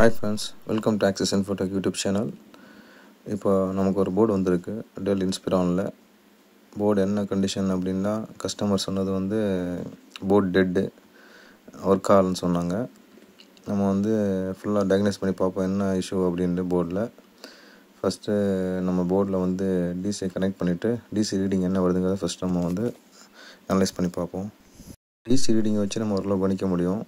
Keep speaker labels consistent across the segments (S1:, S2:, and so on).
S1: Hi friends, welcome to Access Infotech YouTube channel. இப்போ நமக்கு ஒரு போர்டு வந்திருக்கு டெல் இன்ஸ்பிரானில். போர்டு என்ன கண்டிஷன் அப்படின்னா, கஸ்டமர் சொன்னது வந்து போர்டு டெட்டு ஒர்க் ஆகலன்னு சொன்னாங்க. நம்ம வந்து ஃபுல்லாக டயக்னைஸ் பண்ணி பார்ப்போம் என்ன இஷ்யூ அப்படின்ட்டு போர்டில். ஃபஸ்ட்டு நம்ம போர்டில் வந்து டிசியை கனெக்ட் பண்ணிவிட்டு டிசி ரீடிங் என்ன வருதுங்கிறத ஃபஸ்ட் நம்ம வந்து அனலைஸ் பண்ணி பார்ப்போம். டிசி ரீடிங்கை வச்சு நம்ம ஓரளவு கணிக்க முடியும்.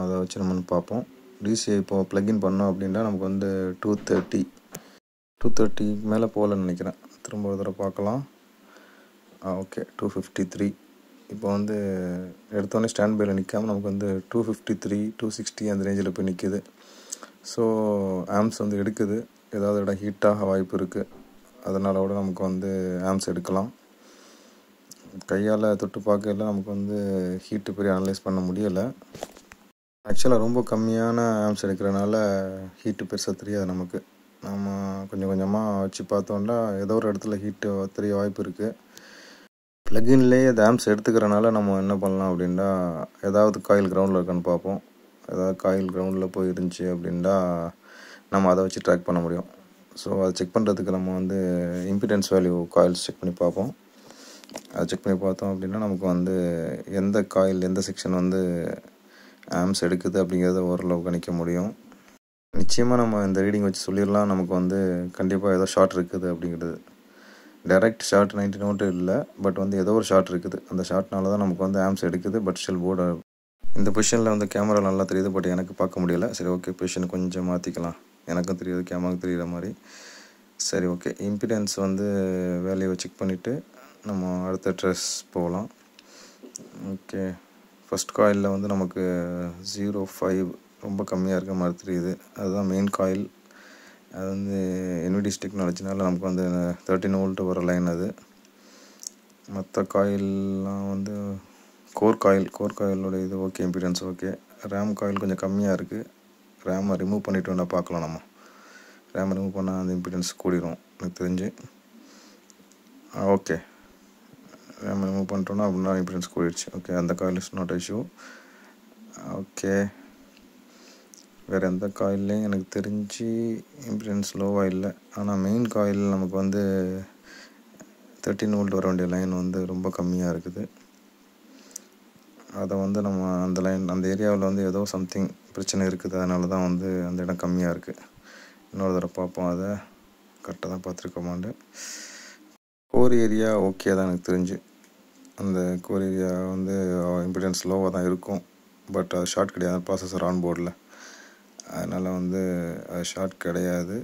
S1: அதை வச்சு நம்ம பார்ப்போம். டிசியை இப்போது ப்ளக்இன் பண்ணோம் அப்படின்னா நமக்கு வந்து 230 மேலே போகலன்னு நினைக்கிறேன். திரும்ப ஒரு தடவை பார்க்கலாம். ஓகே 253. இப்போ வந்து எடுத்தோடனே ஸ்டாண்ட் பையில் நிற்காமல் நமக்கு வந்து 253 260 அந்த ரேஞ்சில் போய் நிற்கிது. ஸோ ஆம்ஸ் வந்து எடுக்குது. ஏதாவது இடம் ஹீட்டாக வாய்ப்பு இருக்குது. அதனால் கூட நமக்கு வந்து ஆம்ஸ் எடுக்கலாம். கையால் தொட்டு பார்க்கல நமக்கு வந்து ஹீட்டு பெரிய அனலைஸ் பண்ண முடியலை. ஆக்சுவலாக ரொம்ப கம்மியான ஆம்ஸ் எடுக்கிறனால ஹீட்டு பெருசாக தெரியாது நமக்கு. நம்ம கொஞ்சம் கொஞ்சமாக வச்சு பார்த்தோம்னா ஏதோ ஒரு இடத்துல ஹீட்டு தெரிய வாய்ப்பு இருக்குது. ப்ளக்இன்லேயே அது ஆம்ஸ் எடுத்துக்கிறனால நம்ம என்ன பண்ணலாம் அப்படின்னா, ஏதாவது காயில் கிரவுண்டில் இருக்கான்னு பார்ப்போம். ஏதாவது காயில் கிரவுண்டில் போய் இருந்துச்சு அப்படின்னா நம்ம அதை வச்சு ட்ராக் பண்ண முடியும். ஸோ அதை செக் பண்ணுறதுக்கு நம்ம வந்து இம்பிடன்ஸ் வேல்யூ காயில்ஸ் செக் பண்ணி பார்ப்போம். அதை செக் பண்ணி பார்த்தோம் அப்படின்னா நமக்கு வந்து எந்த காயில் எந்த செக்ஷன் வந்து ஆம்ஸ் எடுக்குது அப்படிங்கிறத ஓரளவு கணிக்க முடியும். நிச்சயமாக நம்ம இந்த ரீடிங் வச்சு சொல்லிடலாம் நமக்கு வந்து கண்டிப்பாக ஏதோ ஷார்ட் இருக்குது அப்படிங்கிறது. டைரக்ட் ஷார்ட் 90 நோட்டு இல்லை, பட் வந்து ஏதோ ஒரு ஷார்ட் இருக்குது. அந்த ஷார்ட்னால தான் நமக்கு வந்து ஆம்ஸ் எடுக்குது. பட் ஸ்டில் போர்டு இந்த பொசிஷனில் வந்து கேமரா நல்லா தெரியுது, பட் எனக்கு பார்க்க முடியல. சரி ஓகே, பொசிஷனை கொஞ்சம் மாற்றிக்கலாம். எனக்கும் தெரியுது, கேமராவுக்கு தெரிகிற மாதிரி. சரி ஓகே, இம்பிடன்ஸ் வந்து வேல்யூவை செக் பண்ணிவிட்டு நம்ம அடுத்த ட்ரெஸ் போகலாம். ஓகே, ஃபஸ்ட் காயிலில் வந்து நமக்கு 0.5 ரொம்ப கம்மியாக இருக்க மாதிரி தெரியுது. அதுதான் மெயின் காயில். அது வந்து என்விடிஎஸ் டெக்னாலஜினால நமக்கு வந்து 13 வோல்ட் வர லைன் அது. மற்ற காயில்லாம் வந்து கோர் காயிலோட இது okay, impedance okay. RAM coil கொஞ்சம் கம்மியாக இருக்குது. ரேமை ரிமூவ் பண்ணிவிட்டு வேணால் பார்க்கலாம். நம்ம ரேமை ரிமூவ் பண்ணால் அந்த இம்பிடன்ஸ் கூடிரும் எனக்கு தெரிஞ்சு. ஓகே, ரேமை ரிமூவ் பண்ணிட்டோன்னா அப்படின்னா இம்பிடன்ஸ் கூடிடுச்சு. ஓகே, அந்த coil is not issue. Okay, வேறு எந்த காயில்லையும் எனக்கு தெரிஞ்சு இம்பிடன்ஸ் லோவாக இல்லை. ஆனால் மெயின் காயில் நமக்கு வந்து 13 வோல்ட் வர வேண்டிய லைன் வந்து ரொம்ப கம்மியாக இருக்குது. அதை வந்து நம்ம அந்த ஏரியாவில் வந்து ஏதோ சம்திங் பிரச்சனை இருக்குது. அதனால தான் வந்து அந்த இடம் கம்மியாக இருக்குது. இன்னொரு தடவை பார்ப்போம். அதை கரெக்டாக தான் பார்த்துருக்கோமாண்டு. கோர் ஏரியா ஓகே தான் எனக்கு தெரிஞ்சு. அந்த கோர் ஏரியா வந்து இம்பிடன்ஸ் லோவாக தான் இருக்கும். பட் அது ஷார்ட் கிடையாது ப்ராசஸர் ஆன் போர்டில். அதனால் வந்து அது ஷார்ட் கிடையாது.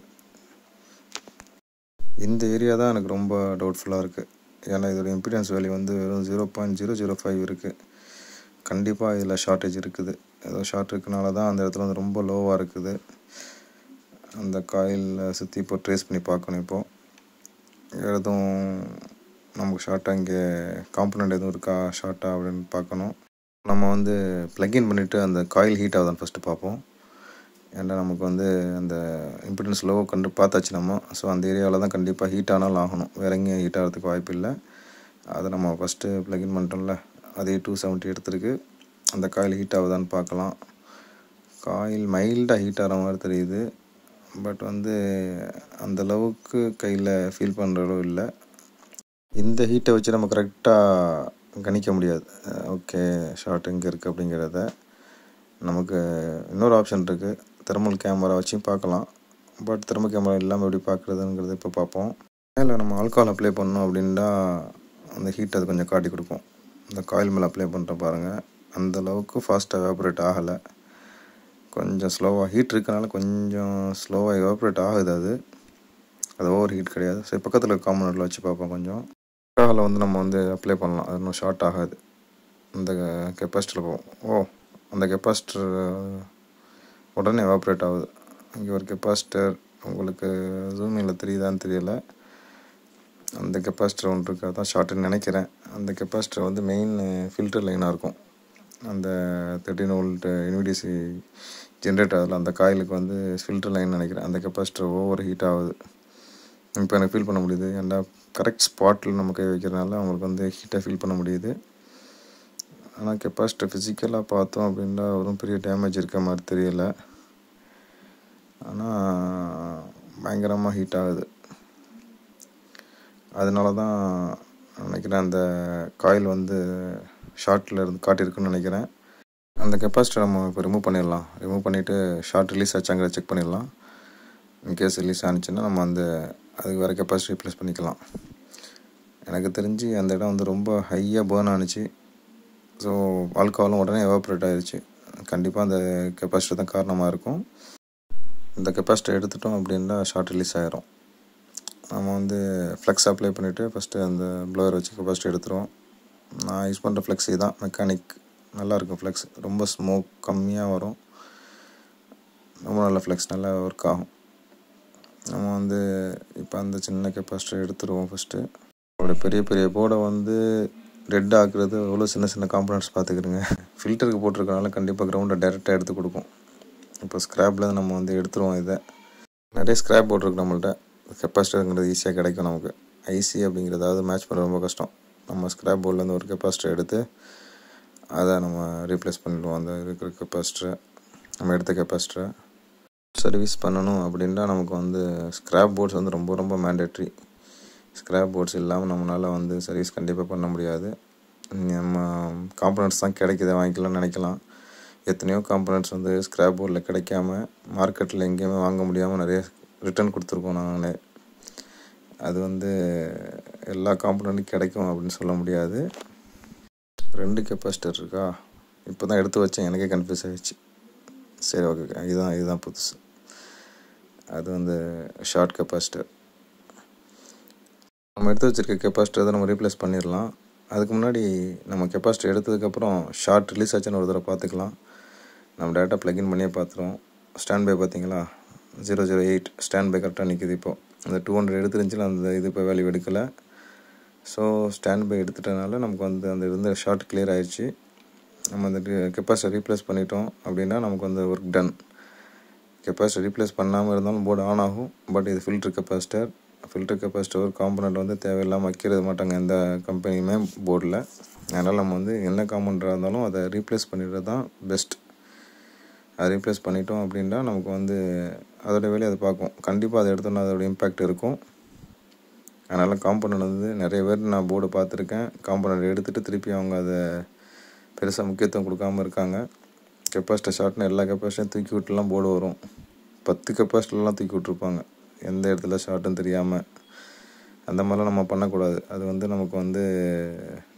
S1: இந்த ஏரியா தான் எனக்கு ரொம்ப டவுட்ஃபுல்லாக இருக்குது. ஏன்னா இதோட இம்பிடன்ஸ் வேல்யூ வந்து வெறும் 0.005 இருக்குது. கண்டிப்பாக இதில் ஷார்ட்டேஜ் இருக்குது. ஏதோ ஷார்ட் இருக்கனால தான் அந்த இடத்துல வந்து ரொம்ப லோவாக இருக்குது. அந்த காயிலில் சுற்றி இப்போ ட்ரேஸ் பண்ணி பார்க்கணும். இப்போது எதுவும் நமக்கு ஷார்ட்டாக இங்கே காம்பனண்ட் எதுவும் இருக்கா ஷார்ட்டாக அப்படின்னு பார்க்கணும். நம்ம வந்து ப்ளக்இன் பண்ணிவிட்டு அந்த காயில் ஹீட் ஆகுதான்னு ஃபஸ்ட்டு பார்ப்போம். ஏன்னா நமக்கு வந்து அந்த இம்பிடன்ஸ் லோவை பார்த்தாச்சு நம்ம. ஸோ அந்த ஏரியாவில் தான் கண்டிப்பாக ஹீட் ஆனாலும் ஆகணும். வேறு எங்கேயும் ஹீட் ஆகிறதுக்கு வாய்ப்பு இல்லை. அதை நம்ம ஃபஸ்ட்டு ப்ளக்இன் பண்ணிட்டோம்ல, அதே 270 எடுத்துருக்கு. அந்த காயில் ஹீட் ஆகுதான்னு பார்க்கலாம். காயில் மைல்டாக ஹீட் ஆகிற மாதிரி தெரியுது. பட் வந்து அந்தளவுக்கு கையில் ஃபீல் பண்ணுற அளவு இல்லை. இந்த ஹீட்டை வச்சு நம்ம கரெக்டாக கணிக்க முடியாது. ஓகே, ஷார்ட் எங்கே இருக்குது அப்படிங்கிறத. நமக்கு இன்னொரு ஆப்ஷன் இருக்குது, தெர்மல் கேமரா வச்சு பார்க்கலாம். பட் தெர்மல் கேமரா இல்லாமல் எப்படி பார்க்குறதுங்கிறது இப்போ பார்ப்போம். மேலே நம்ம ஆல்கஹால் அப்ளை பண்ணோம் அப்படின்னா அந்த ஹீட் அது கொஞ்சம் காட்டி கொடுக்கும். இந்த காயில் மேலே அப்ளை பண்ணுற பாருங்கள், அந்தளவுக்கு ஃபாஸ்ட்டாக எவாப்ரேட் ஆகலை. கொஞ்சம் ஸ்லோவாக ஹீட் இருக்கனால கொஞ்சம் ஸ்லோவாக எவாப்ரேட் ஆகுது. அது ஓவர் ஹீட் கிடையாது. சரி, பக்கத்தில் காம்பனண்ட்டில் வச்சு பார்ப்போம். கொஞ்சம் ஆல்கஹாலை வந்து நம்ம வந்து அப்ளை பண்ணலாம். அது இன்னும் ஷார்ட் ஆகாது. இந்த கெப்பாசிட்டரில் போவோம். அந்த கெப்பாசிட்டர் உடனே எவாப்ரேட் ஆகுது. இங்கே ஒரு கெப்பாசிட்டர் உங்களுக்கு ஜூமிங்கில் தெரியுதான்னு தெரியலை. அந்த கெப்பாசிட்டர் ஒன்று இருக்குது, அதான் ஷார்ட்டுன்னு நினைக்கிறேன். அந்த கெப்பாசிட்டர் வந்து மெயின் ஃபில்டர் லைனாக இருக்கும். அந்த 13 வோல்ட் என்விடிசி ஜென்ரேட் ஆகுதுல, அந்த காயிலுக்கு வந்து ஃபில்டர் லைன் நினைக்கிறேன். அந்த கெப்பாசிட்டர் ஓவர் ஹீட் ஆகுது. இப்போ எனக்கு ஃபீல் பண்ண முடியுது. ஏன்னா கரெக்ட் ஸ்பாட்டில் நம்ம கை வைக்கிறதுனால அவங்களுக்கு வந்து ஹீட்டை ஃபீல் பண்ண முடியுது. ஆனால் கெப்பாசிட்டர் ஃபிசிக்கலாக பார்த்தோம் அப்படின்னா ஒரு பெரிய டேமேஜ் இருக்க மாதிரி தெரியலை. ஆனால் பயங்கரமாக ஹீட் ஆகுது. அதனால தான் நினைக்கிறேன் அந்த காயில் வந்து ஷார்ட்டில் இருந்து காட்டியிருக்குன்னு நினைக்கிறேன். அந்த கெப்பாசிட்டர் நம்ம இப்போ ரிமூவ் பண்ணிடலாம். ரிமூவ் பண்ணிவிட்டு ஷார்ட் ரிலீஸ் ஆச்சாங்கிற செக் பண்ணிடலாம். இன்கேஸ் ரிலீஸ் ஆனிச்சுன்னா நம்ம அதுக்கு வேறு கெப்பாசிட்டி ரிப்ளேஸ் பண்ணிக்கலாம். எனக்கு தெரிஞ்சு அந்த இடம் வந்து ரொம்ப ஹையாக பேர்ன் ஆனிச்சு. ஸோ ஆல்கஹாலும் உடனே எவாப்ரேட் ஆகிடுச்சு. கண்டிப்பாக அந்த கெப்பாசிட்டர் தான் காரணமாக இருக்கும். இந்த கெப்பாசிட்டர் எடுத்துட்டோம் அப்படின்னா ஷார்ட் ரிலீஸ் ஆகிரும். நம்ம வந்து ஃப்ளெக்ஸ் அப்ளை பண்ணிவிட்டு ஃபஸ்ட்டு அந்த ப்ளோயர் வச்சு கெப்பாசிட்டி எடுத்துருவோம். நான் யூஸ் பண்ணுற ஃப்ளெக்ஸ் இதுதான், மெக்கானிக். நல்லாயிருக்கும் ஃப்ளெக்ஸ், ரொம்ப ஸ்மோக் கம்மியாக வரும். ரொம்ப நல்ல ஃப்ளெக்ஸ், நல்லா ஒர்க் ஆகும். நம்ம வந்து இப்போ அந்த சின்ன கெப்பாசிட்டர் எடுத்துருவோம். ஃபஸ்ட்டு அதோட பெரிய பெரிய போர்டை வந்து ரெட் ஆக்குறது எவ்வளோ சின்ன சின்ன காம்பனண்ட்ஸ் பார்த்துக்கிடுங்க. ஃபில்டருக்கு போட்டிருக்கனால கண்டிப்பாக கிரவுண்டை டைரெக்டாக எடுத்து கொடுக்கும். இப்போ ஸ்க்ராப்பில் நம்ம வந்து எடுத்துருவோம். இதை நிறைய ஸ்க்ராப் போட்டிருக்கு நம்மள்ட்ட. கெப்பாசிட்டருங்கிறது ஈஸியாக கிடைக்கும் நமக்கு. ஐசி அப்படிங்கிறதாவது மேட்ச் பண்ண ரொம்ப கஷ்டம். நம்ம ஸ்க்ராப் போர்ட்லேருந்து ஒரு கெப்பாசிட்டர் எடுத்து அதை நம்ம ரீப்ளேஸ் பண்ணிடுவோம். அந்த இருக்கிற கெப்பாசிட்டரை, நம்ம எடுத்த கெப்பாசிட்டரை சர்வீஸ் பண்ணணும் அப்படின்னா நமக்கு வந்து ஸ்க்ராப் போர்ட்ஸ் வந்து ரொம்ப ரொம்ப மேண்டேட்ரி. ஸ்க்ராப் போர்ட்ஸ் இல்லாமல் நம்மளால் வந்து சர்வீஸ் கண்டிப்பாக பண்ண முடியாது. நம்ம காம்பனண்ட்ஸ் தான் கிடைக்கிது, வாங்கிக்கலாம்னு நினைக்கலாம். எத்தனையோ காம்பனண்ட்ஸ் வந்து ஸ்க்ராப் போர்டில் கிடைக்காம மார்க்கெட்டில் எங்கேயுமே வாங்க முடியாமல் நிறைய ரிட்டர்ன் கொடுத்துருக்கோம் நாங்களே. அது வந்து எல்லா காம்பனண்ட்டும் கிடைக்கும் அப்படின்னு சொல்ல முடியாது. 2 கெப்பாசிட்டர் இருக்கா? இப்போ தான் எடுத்து வச்சேன், எனக்கே கன்ஃபியூஸ் ஆகிடுச்சு. சரி, ஓகே, இதுதான் புதுசு. அது வந்து ஷார்ட் கெப்பாசிட்டர். நம்ம எடுத்து வச்சுருக்க கெப்பாசிட்டர் தான் நம்ம ரீப்ளேஸ் பண்ணிடலாம். அதுக்கு முன்னாடி நம்ம கெப்பாசிட்டர் எடுத்ததுக்கப்புறம் ஷார்ட் ரிலீஸ் ஆச்சுன்னு ஒரு தடவை பார்த்துக்கலாம். நம்ம டேரெக்டாக ப்ளக்இன் பண்ணியே பார்த்துருவோம். ஸ்டாண்ட் பை பார்த்தீங்களா, 008 ஸ்டாண்ட் பை கரெக்டாக நிற்கிது. இப்போது அந்த 200 எடுத்துருந்துச்சுன்னா அந்த இது இப்போ வேல்யூ எடுக்கலை. ஸோ ஸ்டாண்ட் பை எடுத்துட்டனால நமக்கு வந்து அந்த இருந்த ஷார்ட் கிளியர் ஆயிடுச்சு. நம்ம அந்த கெப்பாசிட்டர் ரீப்ளேஸ் பண்ணிட்டோம் அப்படின்னா நமக்கு வந்து ஒர்க் டன். கெப்பாசிட்டர் ரீப்ளேஸ் பண்ணாமல் இருந்தாலும் போர்டு ஆன் ஆகும். பட் இது ஃபில்டர் கெப்பாசிட்டர் ஒரு காம்பனண்ட் வந்து தேவையில்லாமல் வைக்கிறது மாட்டாங்க எந்த கம்பெனியுமே போர்டில். அதனால் நம்ம வந்து என்ன காம்பனண்ட்டாக இருந்தாலும் அதை ரீப்ளேஸ் பண்ணிடுறது தான் பெஸ்ட். அதை ரீப்ளேஸ் பண்ணிட்டோம் அப்படின்னா நமக்கு வந்து அதோடய வேலையை அதை பார்க்கும். கண்டிப்பாக அதை எடுத்தோன்னா அதோட இம்பேக்ட் இருக்கும். அதனால் காம்பனண்ட் வந்து நிறைய பேர் நான் போர்டு பார்த்துருக்கேன், காம்பனண்ட் எடுத்துகிட்டு திருப்பி அவங்க அதை பெருசாக முக்கியத்துவம் கொடுக்காமல் இருக்காங்க. கெப்பாசிட்டர் ஷார்ட்னு எல்லா கெப்பாசிட்டியும் தூக்கி விட்டுலாம் போர்டு வரும். 10 கெப்பாசிட்டர்லாம் தூக்கி விட்ருப்பாங்க எந்த இடத்துல ஷார்ட்டுன்னு தெரியாமல். அந்த மாதிரிலாம் நம்ம பண்ணக்கூடாது. அது வந்து நமக்கு வந்து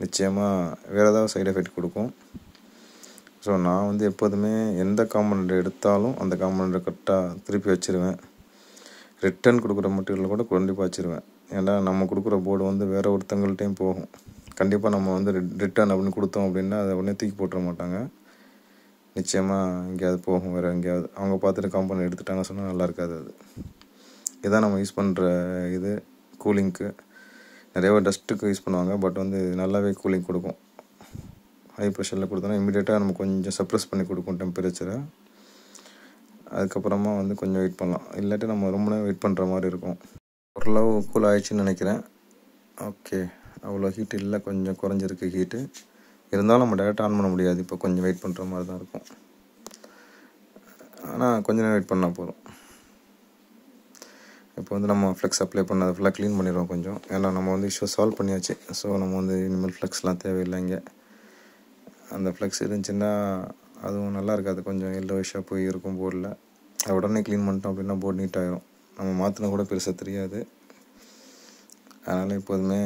S1: நிச்சயமாக வேறு ஏதாவது சைடு எஃபெக்ட் கொடுக்கும். ஸோ நான் வந்து எப்போதுமே எந்த காம்பனண்ட் எடுத்தாலும் அந்த காம்பனண்ட்டை கரெக்டாக திருப்பி வச்சுருவேன். ரிட்டர்ன் கொடுக்குற மெட்டீரியல் கூட கண்டிப்பாக வச்சுருவேன். ஏன்னா நம்ம கொடுக்குற போர்டு வந்து வேறு ஒருத்தங்கள்ட்டையும் போகும். கண்டிப்பாக நம்ம வந்து ரிட்டர்ன் அப்படின்னு கொடுத்தோம் அப்படின்னா அதை உடனே தூக்கி போட்டுற மாட்டாங்க. நிச்சயமாக எங்கேயாவது போகும், வேறு எங்கேயாவது. அவங்க பார்த்துட்டு காம்பனண்ட் எடுத்துட்டாங்க சொன்னால் நல்லா இருக்காது. அது இதான் நம்ம யூஸ் பண்ணுற இது கூலிங்க்கு. நிறைய பேர் டஸ்ட்டுக்கு யூஸ் பண்ணுவாங்க, பட் வந்து நல்லாவே கூலிங் கொடுக்கும். ஹை ப்ரெஷரில் கொடுத்தோன்னா இமீடியட்டாக நம்ம கொஞ்சம் சப்ரெஸ் பண்ணி கொடுக்கும் டெம்பரேச்சரை. அதுக்கப்புறமா வந்து கொஞ்சம் வெயிட் பண்ணலாம். இல்லாட்டி நம்ம ரொம்ப நேரம் வெயிட் பண்ணுற மாதிரி இருக்கும். ஓரளவு கூல் ஆகிடுச்சின்னு நினைக்கிறேன். ஓகே, அவ்வளோ ஹீட் இல்லை, கொஞ்சம் குறைஞ்சிருக்கு ஹீட்டு. இருந்தாலும் நம்ம டேரெக்டாக ஆன் பண்ண முடியாது. இப்போ கொஞ்சம் வெயிட் பண்ணுற மாதிரி தான் இருக்கும். ஆனால் கொஞ்சம் நேரம் வெயிட் பண்ணால் போதும். இப்போ வந்து நம்ம ஃப்ளெக்ஸ் அப்ளை பண்ண ஃபுல்லாக க்ளீன் பண்ணிடுவோம் கொஞ்சம். ஏன்னா நம்ம வந்து இஷ்யூ சால்வ் பண்ணியாச்சு. ஸோ நம்ம வந்து இனிமேல் ஃப்ளெக்ஸ்லாம் தேவையில்லை. இங்கே அந்த ஃப்ளெக்ஸ் இருந்துச்சுன்னா அதுவும் நல்லா இருக்காது, கொஞ்சம் எல்லோயிஷாக போய் இருக்கும் போர்டில். அதை உடனே க்ளீன் பண்ணிட்டோம் அப்படின்னா போர்டு நீட்டாகிடும். நம்ம மாற்றினா கூட பெருசாக தெரியாது. அதனால் எப்போதுமே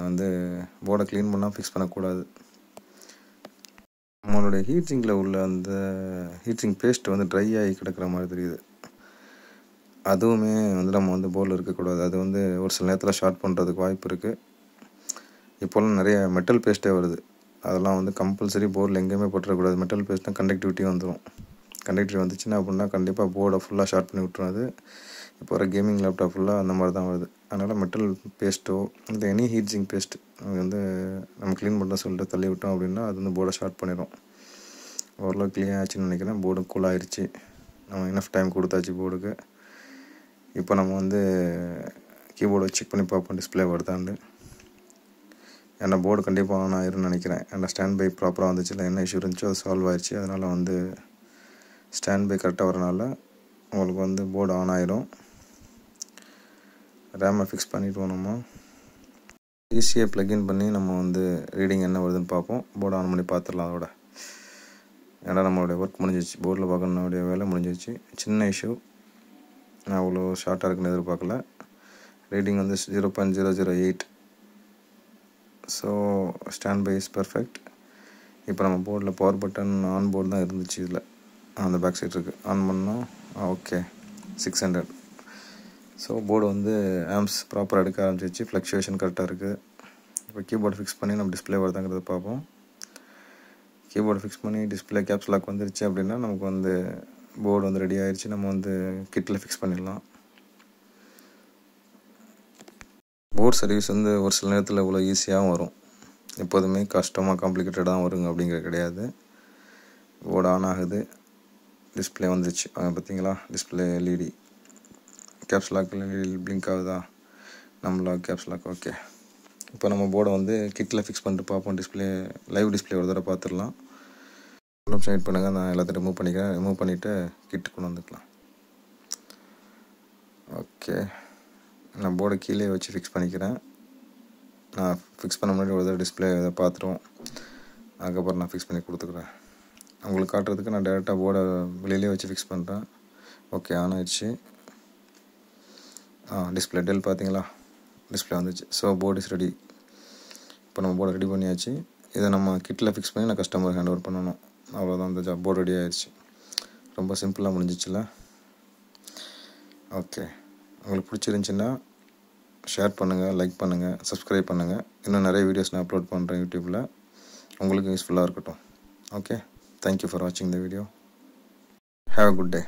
S1: வந்து போர்டை க்ளீன் பண்ணால் ஃபிக்ஸ் பண்ணக்கூடாது. நம்மளுடைய ஹீட்டிங்கில் உள்ள அந்த ஹீட்டிங் பேஸ்ட் வந்து ட்ரை ஆகி கிடக்கிற மாதிரி தெரியுது. அதுவுமே வந்து நம்ம வந்து போர்டில் இருக்கக்கூடாது. அது வந்து ஒரு சில நேரத்தில் ஷார்ட் பண்ணுறதுக்கு வாய்ப்பு இருக்குது. இப்போலாம் நிறைய மெட்டல் பேஸ்ட்டே வருது. அதெல்லாம் வந்து கம்பல்சரி போர்டில் எங்கேயுமே போட்டுறக்கூடாது. மெட்டல் பேஸ்ட்னால் கண்டக்டிவிட்டி வந்துடும். கண்டக்டிவிட்டி வந்துச்சுன்னா அப்படின்னா கண்டிப்பாக போர்டை ஃபுல்லாக ஷார்ட் பண்ணி விட்டுரும். அது இப்போ வர கேமிங் லேப்டாப் ஃபுல்லாக அந்த மாதிரி தான் வருது. அதனால் மெட்டல் பேஸ்ட்டோ இல்லை எனி ஹீட்ஸிங் பேஸ்ட் வந்து நம்ம க்ளீன் பண்ண சொல்லிட்டு தள்ளி விட்டோம் அப்படின்னா அது வந்து போர்டை ஷார்ட் பண்ணிடும். ஓரளவு க்ளீன் ஆச்சுன்னு நினைக்கிறேன். போர்டு கூல் ஆயிடுச்சு. நம்ம இனஃப் டைம் கொடுத்தாச்சு போர்டுக்கு. இப்போ நம்ம வந்து கீபோர்டை செக் பண்ணி பார்ப்போம் டிஸ்பிளே வருதான்னு. ஏன்னா போர்டு கண்டிப்பாக ஆன் ஆயிரும்னு நினைக்கிறேன். ஏன்னா ஸ்டாண்ட் பை ப்ராப்பராக வந்துச்சு, இல்லை என்ன இஷ்யூ இருந்துச்சோ அது சால்வ் ஆயிடுச்சு. அதனால் வந்து ஸ்டாண்ட் பை கரெக்டாக வரனால உங்களுக்கு வந்து போர்டு ஆன் ஆயிடும். ரேமை ஃபிக்ஸ் பண்ணிவிட்டு நம்ம ஈஸியாக ப்ளக்இன் பண்ணி நம்ம வந்து ரீடிங் என்ன வருதுன்னு பார்ப்போம். போர்டு ஆன் பண்ணி பார்த்துடலாம். அதோட ஏன்னா நம்மளுடைய ஒர்க் முடிஞ்சிச்சு, போர்டில் பார்க்கணுடைய வேலை முடிஞ்சிச்சு. சின்ன இஷ்யூ, நான் அவ்வளோ ஷார்ட்டாக இருக்குன்னு எதிர்பார்க்கல. ரீடிங் வந்து 0.008. So standby is perfect. இப்போ நம்ம போர்டில் பவர் பட்டன் ஆன் போர்டு தான் இருந்துச்சு. இதில் அந்த பேக் சைட் இருக்குது. ஆன் பண்ணோம். ஓகே 600. ஸோ போர்டு வந்து ஆம்ஸ் ப்ராப்பராக எடுக்க ஆரம்பிச்சிச்சு. ஃப்ளக்சுவேஷன் கரெக்டாக இருக்குது. இப்போ கீபோர்டு ஃபிக்ஸ் பண்ணி நம்ம டிஸ்பிளே வருதாங்கிறத பார்ப்போம். கீபோர்டு ஃபிக்ஸ் பண்ணி டிஸ்பிளே கேப்ஸ் லாக் வந்துருச்சு அப்படின்னா நமக்கு வந்து போர்டு வந்து ரெடி ஆயிடுச்சு. நம்ம வந்து கிட்டில் ஃபிக்ஸ் பண்ணிடலாம். போர்ட் சர்வீஸ் வந்து ஒரு சில நேரத்தில் இவ்வளோ ஈஸியாகவும் வரும். எப்போதுமே கஷ்டமாக காம்ப்ளிகேட்டடாக வருங்க அப்படிங்கிறது கிடையாது. போர்டு ஆன் ஆகுது, டிஸ்பிளே வந்துருச்சு. பார்த்தீங்களா, display LED caps lock blink ஆகுதா, நம்ம லாக் கேப்ஸ் லாக். ஓகே, இப்போ நம்ம போர்டை வந்து கிட்டில் ஃபிக்ஸ் பண்ணிட்டு பார்ப்போம். டிஸ்பிளே லைவ் டிஸ்பிளே ஒரு தடவை பார்த்துடலாம். நிமிஷம் வெயிட் பண்ணுங்கள், நான் எல்லாத்தையும் ரிமூவ் பண்ணிக்கிறேன். ரிமூவ் பண்ணிவிட்டு கிட்டு கொண்டு வந்துக்கலாம். ஓகே, நான் போர்டை கீழே வச்சு ஃபிக்ஸ் பண்ணிக்கிறேன். நான் ஃபிக்ஸ் பண்ண முன்னாடி ஒரு தடவை டிஸ்பிளே இதை பார்த்துருவோம். அதுக்கப்புறம் நான் ஃபிக்ஸ் பண்ணி கொடுத்துக்குறேன். உங்களுக்கு காட்டுறதுக்கு நான் டேரெக்டாக போர்டை வெளியிலே வச்சு ஃபிக்ஸ் பண்ணுறேன். ஓகே, ஆன் ஆயிடுச்சு. டிஸ்பிளே டெல் பார்த்தீங்களா, டிஸ்பிளே வந்துச்சு. So board is ready. இப்போ நம்ம போர்டை ரெடி பண்ணியாச்சு. இதை நம்ம கிட்டில் ஃபிக்ஸ் பண்ணி நான் கஸ்டமர் ஹேண்ட் ஓவர் பண்ணணும். அவ்வளோதான், இந்த ஜாப் போர்டு ரெடி ஆயிடுச்சு. ரொம்ப சிம்பிளாக முடிஞ்சிச்சுல. ஓகே, உங்களுக்கு பிடிச்சிருந்துச்சின்னா ஷேர் பண்ணுங்கள், லைக் பண்ணுங்கள், சப்ஸ்கிரைப் பண்ணுங்கள். இன்னும் நிறைய வீடியோஸ் நான் அப்லோட் பண்ணுறேன் யூடியூப்பில். உங்களுக்கு யூஸ்ஃபுல்லாக இருக்கட்டும். ஓகே, தேங்க்யூ ஃபார் வாட்சிங் the video. Have a good day.